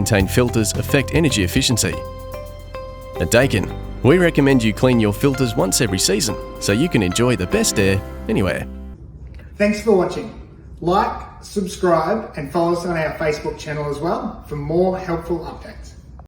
maintain filters affect energy efficiency. At Daikin, we recommend you clean your filters once every season so you can enjoy the best air anywhere. Thanks for watching. Like, subscribe and follow us on our Facebook channel as well for more helpful updates.